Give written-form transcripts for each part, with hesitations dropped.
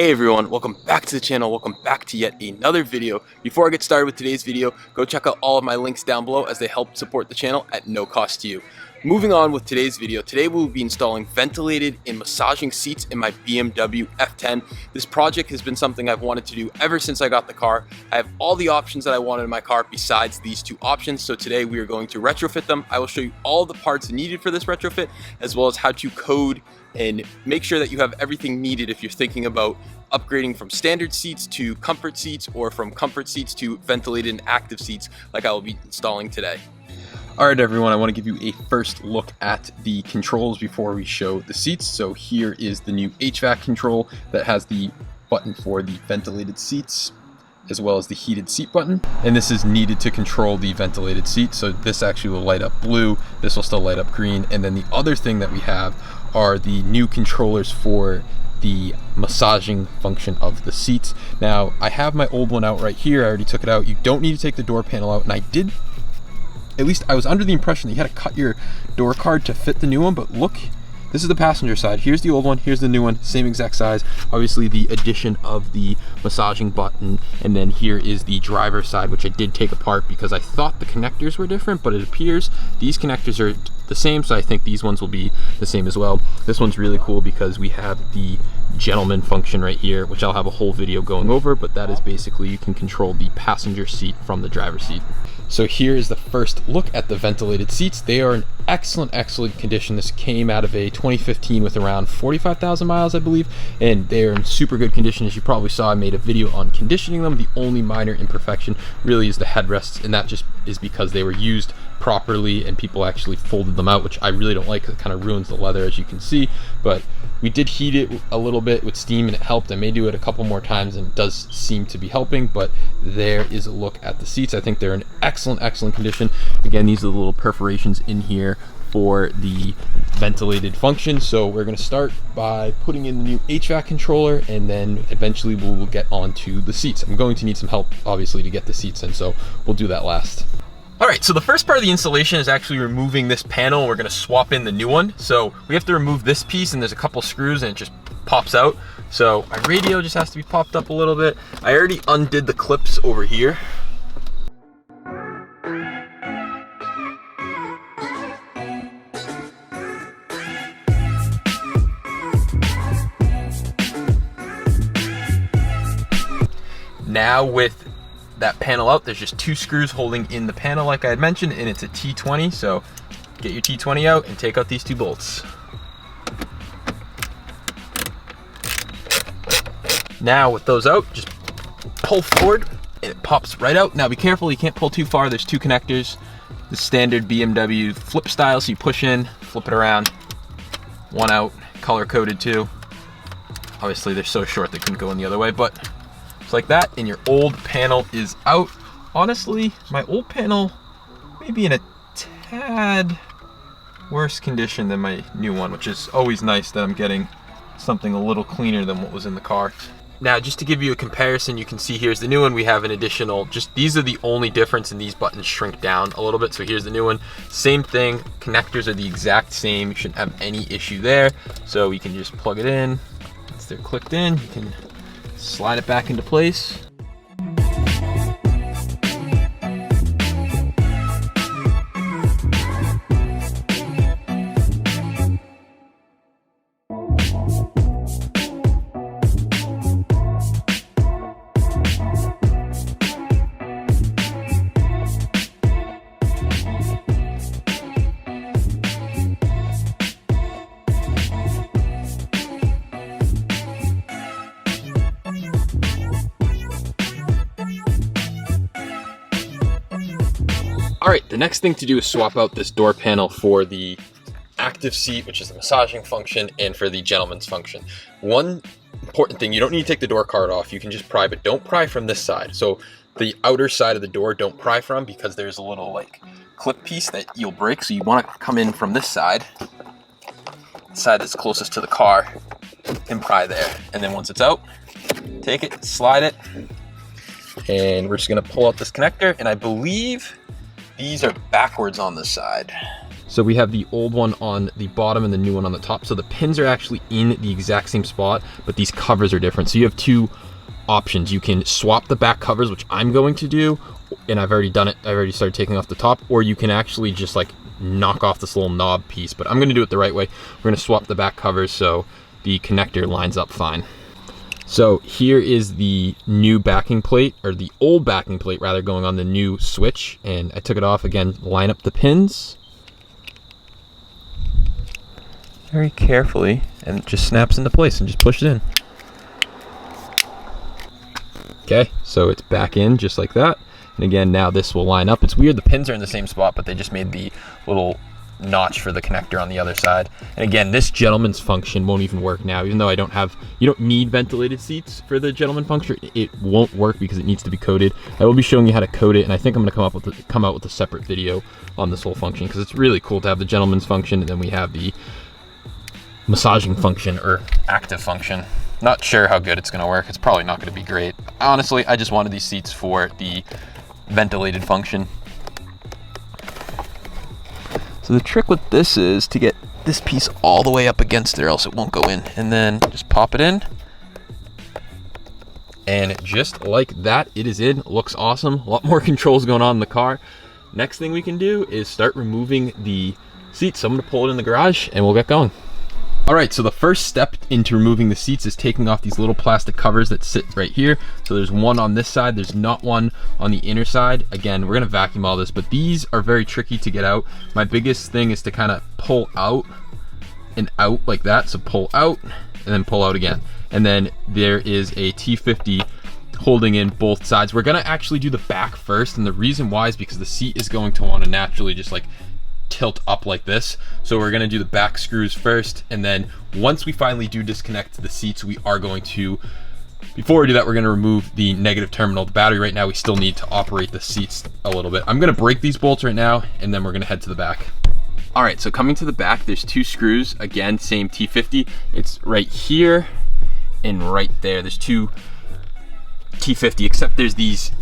Hey everyone, welcome back to the channel, welcome back to yet another video. Before I get started with today's video, go check out all of my links down below as they help support the channel at no cost to you. Moving on with today's video, today we will be installing ventilated and massaging seats in my BMW F10. This project has been something I've wanted to do ever since I got the car. I have all the options that I wanted in my car besides these two options, so today we are going to retrofit them. I will show you all the parts needed for this retrofit, as well as how to code and make sure that you have everything needed if you're thinking about upgrading from standard seats to comfort seats or from comfort seats to ventilated and active seats like I will be installing today. All right, everyone, I want to give you a first look at the controls before we show the seats. So here is the new HVAC control that has the button for the ventilated seats, as well as the heated seat button. And this is needed to control the ventilated seat. So this actually will light up blue, this will still light up green. And then the other thing that we have are the new controllers for the massaging function of the seats. Now, I have my old one out right here. I already took it out. You don't need to take the door panel out, and I did, at least I was under the impression that you had to cut your door card to fit the new one, but look, this is the passenger side. Here's the old one, here's the new one, same exact size. Obviously the addition of the massaging button, and then here is the driver's side, which I did take apart because I thought the connectors were different, but it appears these connectors are the same, so I think these ones will be the same as well. This one's really cool because we have the gentleman function right here, which I'll have a whole video going over, but that is basically you can control the passenger seat from the driver's seat. So here is the first look at the ventilated seats. They are in excellent condition. This came out of a 2015 with around 45,000 miles, I believe, and they're in super good condition. As you probably saw, I made a video on conditioning them. The only minor imperfection really is the headrests, and that just is because they were used properly and people actually folded them out, which I really don't like because it kind of ruins the leather, as you can see. But we did heat it a little bit with steam and it helped. I may do it a couple more times and it does seem to be helping, but there is a look at the seats. I think they're in excellent condition. Again, these are the little perforations in here for the ventilated function. So we're going to start by putting in the new HVAC controller, and then eventually we'll get onto the seats. I'm going to need some help obviously to get the seats in, so we'll do that last. All right, so the first part of the installation is actually removing this panel. We're gonna swap in the new one. So we have to remove this piece, and there's a couple screws and it just pops out. So my radio just has to be popped up a little bit. I already undid the clips over here. Now with that panel out, there's just two screws holding in the panel like I had mentioned, and it's a T20, so get your T20 out and take out these two bolts. Now with those out, just pull forward and it pops right out. Now be careful, you can't pull too far. There's two connectors, the standard BMW flip style, so you push in, flip it around, one out, color coded too. Obviously they're so short they couldn't go in the other way, but like that, and your old panel is out. Honestly, my old panel may be in a tad worse condition than my new one, which is always nice that I'm getting something a little cleaner than what was in the car. Now, just to give you a comparison, you can see here's the new one. We have an additional, just these are the only difference, and these buttons shrink down a little bit. So here's the new one, same thing, connectors are the exact same. You shouldn't have any issue there. So you can just plug it in. Once they're clicked in, you can slide it back into place. All right, the next thing to do is swap out this door panel for the active seat, which is the massaging function, and for the gentleman's function. One important thing, you don't need to take the door card off. You can just pry, but don't pry from this side. So the outer side of the door, don't pry from, because there's a little like clip piece that you'll break. So you want to come in from this side, the side that's closest to the car, and pry there. And then once it's out, take it, slide it, and we're just gonna pull out this connector, and I believe these are backwards on this side. So we have the old one on the bottom and the new one on the top. So the pins are actually in the exact same spot, but these covers are different. So you have two options. You can swap the back covers, which I'm going to do, and I've already done it. I've already started taking off the top, or you can actually just like knock off this little knob piece, but I'm going to do it the right way. We're going to swap the back covers so the connector lines up fine. So here is the new backing plate, or the old backing plate rather, going on the new switch, and I took it off. Again, line up the pins very carefully, and it just snaps into place, and just push it in. Okay, so it's back in just like that. And again, now this will line up. It's weird, the pins are in the same spot, but they just made the little notch for the connector on the other side. And again, this gentleman's function won't even work now, even though I don't have, you don't need ventilated seats for the gentleman function. It won't work because it needs to be coated. I will be showing you how to coat it, and I think I'm going to come out with a separate video on this whole function, because it's really cool to have the gentleman's function, and then we have the massaging function, or active function. Not sure how good it's going to work. It's probably not going to be great. Honestly, I just wanted these seats for the ventilated function. So the trick with this is to get this piece all the way up against it, or else it won't go in. And then just pop it in. And just like that, it is in. Looks awesome. A lot more controls going on in the car. Next thing we can do is start removing the seats. So I'm going to pull it in the garage and we'll get going. All right, so the first step into removing the seats is taking off these little plastic covers that sit right here. So there's one on this side, there's not one on the inner side. Again, we're gonna vacuum all this, but these are very tricky to get out. My biggest thing is to kind of pull out and out like that. So pull out and then pull out again. And then there is a T50 holding in both sides. We're gonna actually do the back first, and the reason why is because the seat is going to wanna naturally just like tilt up like this. So we're going to do the back screws first, and then once we finally do disconnect the seats, we are going to, before we do that, we're going to remove the negative terminal, the battery. Right now we still need to operate the seats a little bit. I'm going to break these bolts right now, and then we're going to head to the back. All right, so coming to the back, there's two screws. Again, same T50. It's right here and right there. There's two T50, except there's these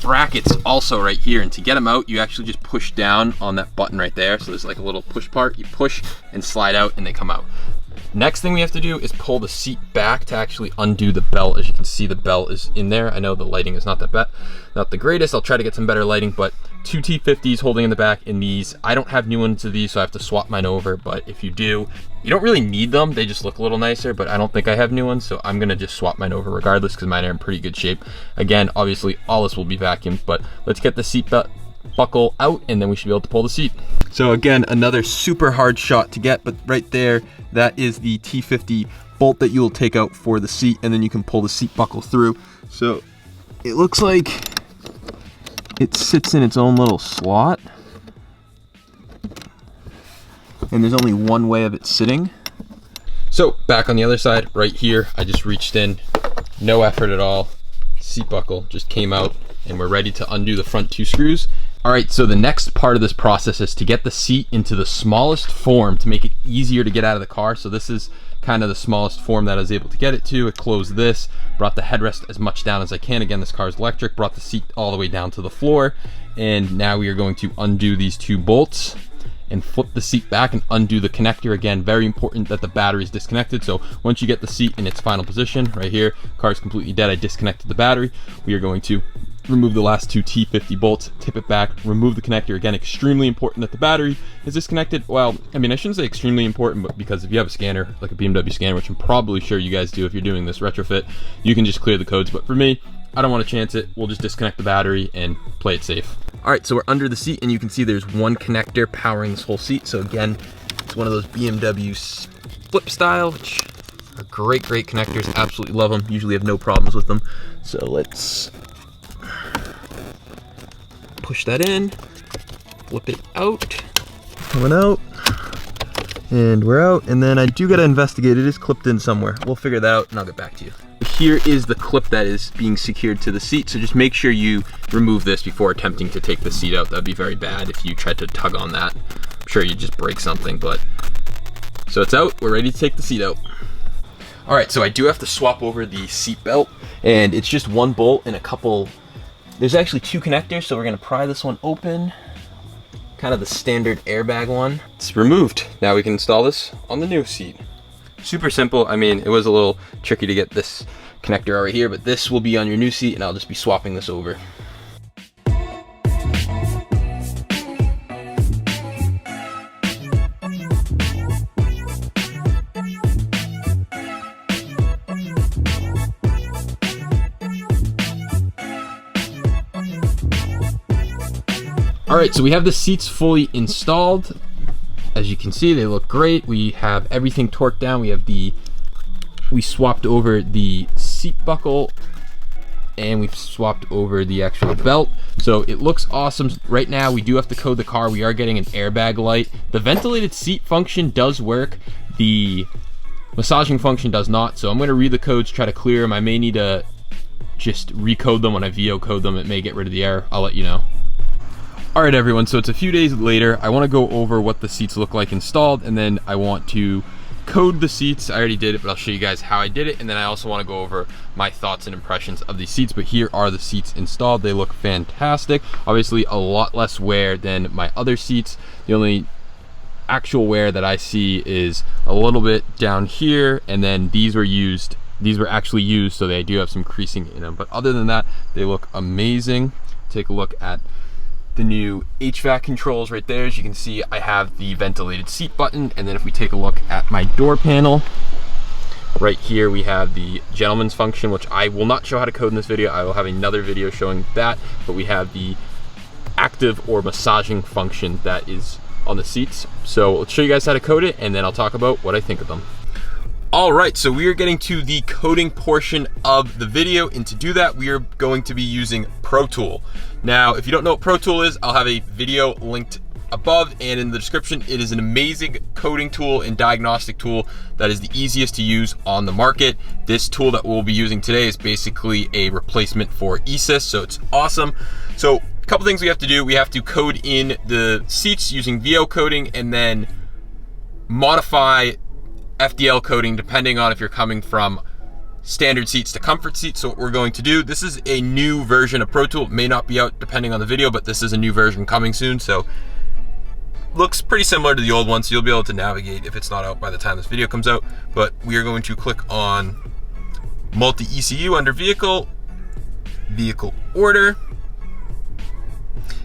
brackets also right here, and to get them out, you actually just push down on that button right there. So there's like a little push part, you push and slide out and they come out. Next thing we have to do is pull the seat back to actually undo the belt. As you can see, the belt is in there. I know the lighting is not the greatest. I'll try to get some better lighting, but two T50s holding in the back, and these, I don't have new ones of these, so I have to swap mine over. But if you do, you don't really need them. They just look a little nicer, but I don't think I have new ones, so I'm gonna just swap mine over regardless, because mine are in pretty good shape. Again, obviously all this will be vacuumed, but let's get the seat buckle out, and then we should be able to pull the seat. So again, another super hard shot to get, but right there, that is the T50 bolt that you will take out for the seat, and then you can pull the seat buckle through. So it looks like it sits in its own little slot, and there's only one way of it sitting. So back on the other side, right here, I just reached in, no effort at all. Seat buckle just came out, and we're ready to undo the front two screws. All right, so the next part of this process is to get the seat into the smallest form to make it easier to get out of the car. So this is kind of the smallest form that I was able to get it to. It closed this, brought the headrest as much down as I can. Again, this car is electric, brought the seat all the way down to the floor. And now we are going to undo these two bolts and flip the seat back and undo the connector. Again, very important that the battery is disconnected. So once you get the seat in its final position, right here, car is completely dead. I disconnected the battery. We are going to remove the last two T50 bolts, tip it back, remove the connector. Again, extremely important that the battery is disconnected. Well, I mean, I shouldn't say extremely important, but because if you have a scanner, like a BMW scanner, which I'm probably sure you guys do if you're doing this retrofit, you can just clear the codes. But for me, I don't want to chance it. We'll just disconnect the battery and play it safe. All right, so we're under the seat, and you can see there's one connector powering this whole seat. So again, it's one of those BMW flip style, which are great connectors. Absolutely love them. Usually have no problems with them. So let's push that in, flip it out, coming out, and we're out. And then I do gotta investigate, it is clipped in somewhere. We'll figure that out and I'll get back to you. Here is the clip that is being secured to the seat, so just make sure you remove this before attempting to take the seat out. That'd be very bad if you tried to tug on that. I'm sure you'd just break something, but so it's out. We're ready to take the seat out. All right, so I do have to swap over the seat belt, and it's just one bolt and a couple. There's actually two connectors, so we're gonna pry this one open, kind kind of the standard airbag one. It's removed. Now we can install this on the new seat. Super simple. I mean, it was a little tricky to get this connector right here, but this will be on your new seat and I'll just be swapping this over. All right, so we have the seats fully installed. As you can see, they look great. We have everything torqued down. We swapped over the seat buckle and we've swapped over the actual belt. So it looks awesome. Right now, we do have to code the car. We are getting an airbag light. The ventilated seat function does work. The massaging function does not. So I'm gonna read the codes, try to clear them. I may need to just recode them when I VO code them. It may get rid of the error. I'll let you know. All right, everyone, so it's a few days later. I wanna go over what the seats look like installed, and then I want to code the seats. I already did it, but I'll show you guys how I did it, and then I also wanna go over my thoughts and impressions of these seats, but here are the seats installed. They look fantastic. Obviously, a lot less wear than my other seats. The only actual wear that I see is a little bit down here, and then these were actually used, so they do have some creasing in them. But other than that, they look amazing. Take a look at the new HVAC controls right there. As you can see, I have the ventilated seat button, and then if we take a look at my door panel, right here we have the gentleman's function, which I will not show how to code in this video. I will have another video showing that, but we have the active or massaging function that is on the seats. So I'll show you guys how to code it, and then I'll talk about what I think of them. All right, so we are getting to the coding portion of the video, and to do that, we are going to be using Pro Tool. Now, if you don't know what Pro Tool is, I'll have a video linked above and in the description. It is an amazing coding tool and diagnostic tool that is the easiest to use on the market. This tool that we'll be using today is basically a replacement for ESIS, so it's awesome. So a couple things we have to do. We have to code in the seats using VO coding, and then modify FDL coding depending on if you're coming from standard seats to comfort seats. So what we're going to do, this is a new version of Pro Tool. It may not be out depending on the video, but this is a new version coming soon. So looks pretty similar to the old one, so you'll be able to navigate if it's not out by the time this video comes out. But we are going to click on multi-ECU under vehicle order.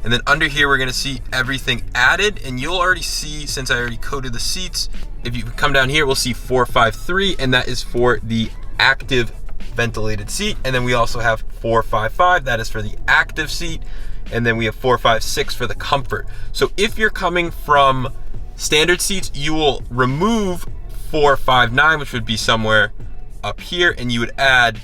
And then under here, we're gonna see everything added, and you'll already see, since I already coded the seats, if you come down here, we'll see 453, and that is for the active ventilated seat. And then we also have 455, that is for the active seat. And then we have 456 for the comfort. So if you're coming from standard seats, you will remove 459, which would be somewhere up here, and you would add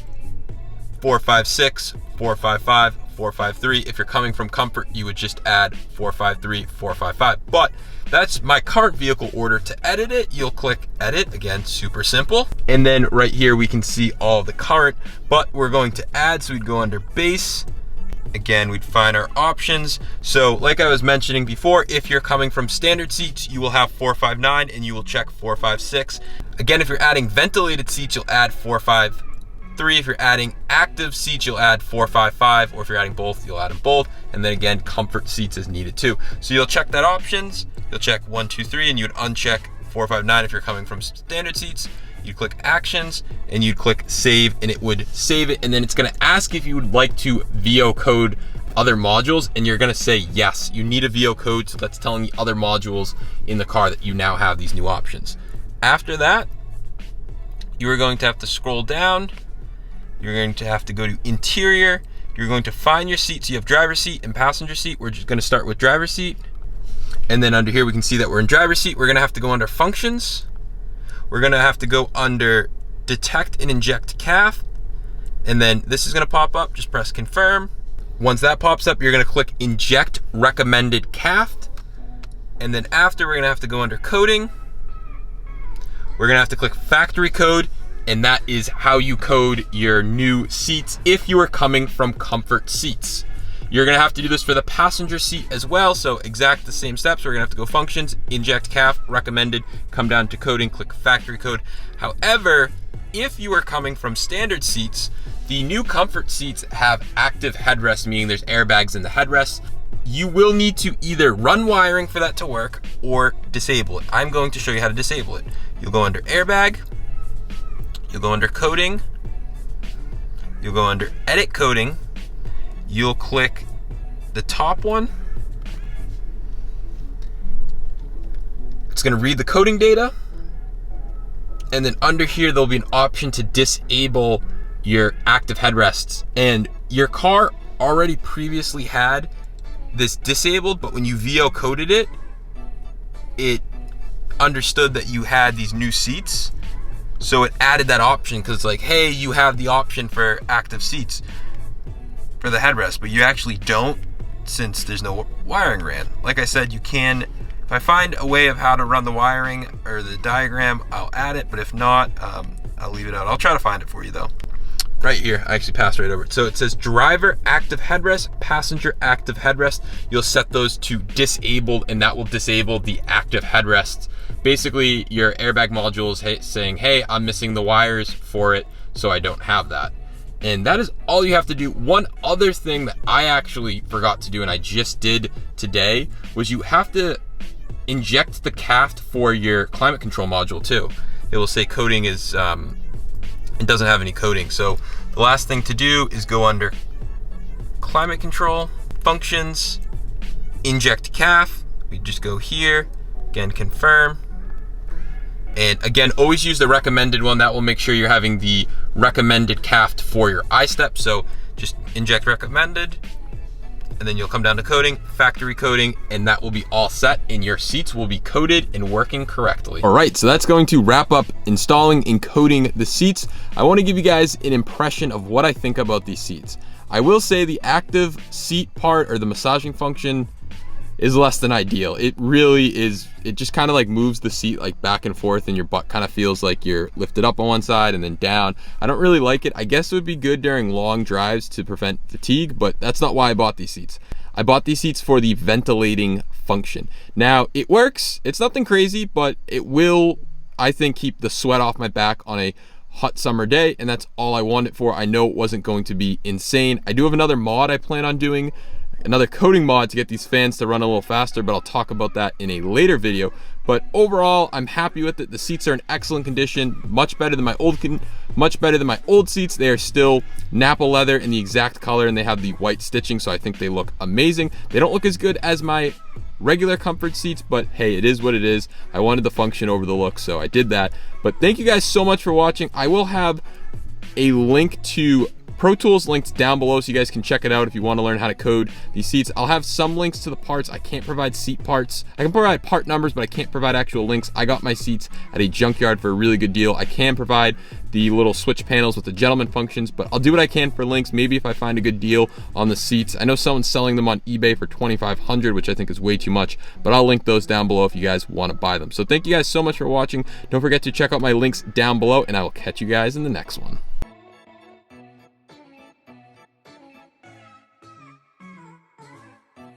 456, 455, 453. If you're coming from comfort, you would just add 453, 455. But that's my current vehicle order. To edit it, you'll click edit. Again, super simple. And then right here, we can see all the current, but we're going to add, so we'd go under base. Again, we'd find our options. So like I was mentioning before, if you're coming from standard seats, you will have 459 and you will check 456. Again, if you're adding ventilated seats, you'll add 453. If you're adding active seats, you'll add 455, or if you're adding both, you'll add them both. And then again, comfort seats is needed too. So you'll check that options, you'll check 1, 2, 3, and you'd uncheck 459 if you're coming from standard seats. You click actions and you'd click save, and it would save it. And then it's gonna ask if you would like to VO code other modules, and you're gonna say yes. You need a VO code, so that's telling the other modules in the car that you now have these new options. After that, you are going to have to scroll down. You're going to have to go to interior. You're going to find your seats. You have driver's seat and passenger seat. We're just gonna start with driver's seat. And then under here, we can see that we're in driver's seat. We're gonna have to go under functions. We're gonna have to go under detect and inject CAF. And then this is gonna pop up, just press confirm. Once that pops up, you're gonna click inject recommended CAF. And then after, we're gonna have to go under coding. We're gonna have to click factory code, and that is how you code your new seats if you are coming from comfort seats. You're gonna have to do this for the passenger seat as well, so exact the same steps. We're gonna have to go functions, inject CAF, recommended, come down to coding, click factory code. However, if you are coming from standard seats, the new comfort seats have active headrests, meaning there's airbags in the headrests. you will need to either run wiring for that to work or disable it. I'm going to show you how to disable it. You'll go under airbag, you'll go under coding, you'll go under edit coding, you'll click the top one. It's going to read the coding data, and then under here there'll be an option to disable your active headrests. And your car already previously had this disabled, but when you VO coded it, it understood that you had these new seats, so it added that option, because it's like, hey, you have the option for active seats for the headrest, but you actually don't, since there's no wiring ran. Like I said, you can, if I find a way of how to run the wiring or the diagram, I'll add it, but if not, I'll leave it out. I'll try to find it for you though. Right here, I actually passed right over it. So it says driver active headrest, passenger active headrest. You'll set those to disabled, and that will disable the active headrests. Basically, your airbag module is saying, hey, I'm missing the wires for it, so I don't have that. And that is all you have to do. One other thing that I actually forgot to do, and I just did today, was you have to inject the CAFT for your climate control module too. It will say coding is, it doesn't have any coding. So the last thing to do is go under climate control, functions, inject CAF. We just go here, again, confirm. And again, always use the recommended one. That will make sure you're having the recommended CAFT for your I-step. So just inject recommended, and then you'll come down to coding, factory coding, and that will be all set, and your seats will be coded and working correctly. All right, so that's going to wrap up installing and coding the seats. I want to give you guys an impression of what I think about these seats. I will say the active seat part, or the massaging function, is less than ideal. It really is. It just kind of like moves the seat like back and forth, and your butt kind of feels like you're lifted up on one side and then down. I don't really like it. I guess it would be good during long drives to prevent fatigue, but that's not why I bought these seats. I bought these seats for the ventilating function. Now, it works. It's nothing crazy, but it will, I think, keep the sweat off my back on a hot summer day, and that's all I want it for. I know it wasn't going to be insane. I do have another mod I plan on doing, another coding mod to get these fans to run a little faster, but I'll talk about that in a later video. But overall, I'm happy with it. The seats are in excellent condition, much better than my old seats. They are still Nappa leather in the exact color, and they have the white stitching, so I think they look amazing. They don't look as good as my regular comfort seats, but hey, it is what it is. I wanted the function over the look, so I did that. But thank you guys so much for watching. I will have a link to Pro Tools linked down below, so you guys can check it out if you want to learn how to code these seats. I'll have some links to the parts. I can't provide seat parts. I can provide part numbers, but I can't provide actual links. I got my seats at a junkyard for a really good deal. I can provide the little switch panels with the gentleman functions, but I'll do what I can for links. Maybe if I find a good deal on the seats. I know someone's selling them on eBay for $2,500, which I think is way too much, but I'll link those down below if you guys want to buy them. So thank you guys so much for watching. Don't forget to check out my links down below, and I will catch you guys in the next one.